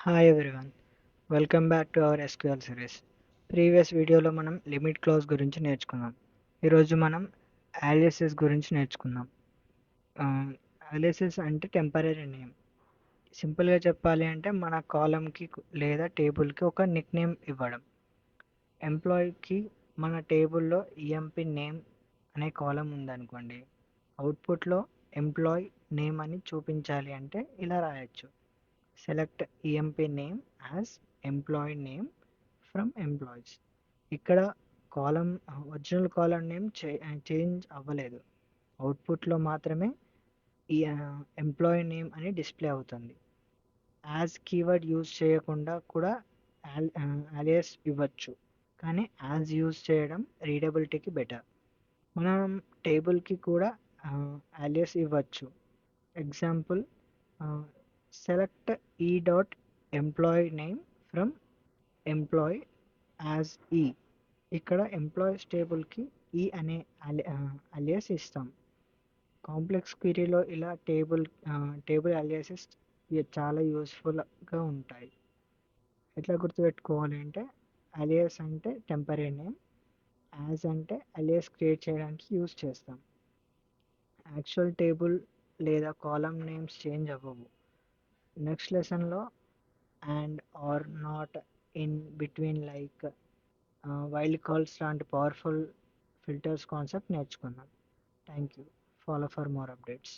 Hi everyone, welcome back to our SQL series. Previous వీడియోలో మనం limit clause గురించి నేర్చుకున్నాం. ఈరోజు మనం అలియాసెస్ గురించి నేర్చుకుందాం. అలియాసెస్ అంటే టెంపరరీ నేమ్. సింపుల్గా చెప్పాలి అంటే మన కాలమ్కి లేదా టేబుల్కి ఒక నిక్ నేమ్ ఇవ్వడం. ఎంప్లాయీకి మన టేబుల్లో ఈఎంపీ నేమ్ అనే కాలం ఉందనుకోండి, అవుట్పుట్లో ఎంప్లాయీ నేమ్ అని చూపించాలి అంటే ఇలా రాయొచ్చు. Select EMP name as employee name from employees. ఇక్కడ కాలం ఒరిజినల్ కాలం నేమ్ చేంజ్ అవ్వలేదు, అవుట్పుట్లో మాత్రమే ఈ ఎంప్లాయీ నేమ్ అని డిస్ప్లే అవుతుంది. యాజ్ కీవర్డ్ యూజ్ చేయకుండా కూడా అలియాస్ ఇవ్వచ్చు, కానీ యాజ్ యూజ్ చేయడం రీడబిలిటీకి బెటర్. మనం టేబుల్కి కూడా అలియాస్ ఇవ్వచ్చు. ఎగ్జాంపుల్, సెలెక్ట్ ఈ dot employee name from employee as ఈ. ఇక్కడ ఎంప్లాయీస్ టేబుల్కి ఈ అనే అలియాస్ ఇస్తాం. కాంప్లెక్స్ క్వరీలో ఇలా టేబుల్ అలియాసెస్ చాలా యూస్ఫుల్గా ఉంటాయి. ఎట్లా గుర్తుపెట్టుకోవాలి అంటే, అలియాస్ అంటే టెంపరీ నేమ్, యాజ్ అంటే అలియాస్ క్రియేట్ చేయడానికి యూజ్ చేస్తాం. యాక్చువల్ టేబుల్ లేదా కాలం నేమ్స్ చేంజ్ అవ్వవు. నెక్స్ట్ లెసన్లో and or not in between like wildcards లాంటి పవర్ఫుల్ ఫిల్టర్స్ కాన్సెప్ట్ నేర్చుకుందాం. Thank you. Follow for more updates.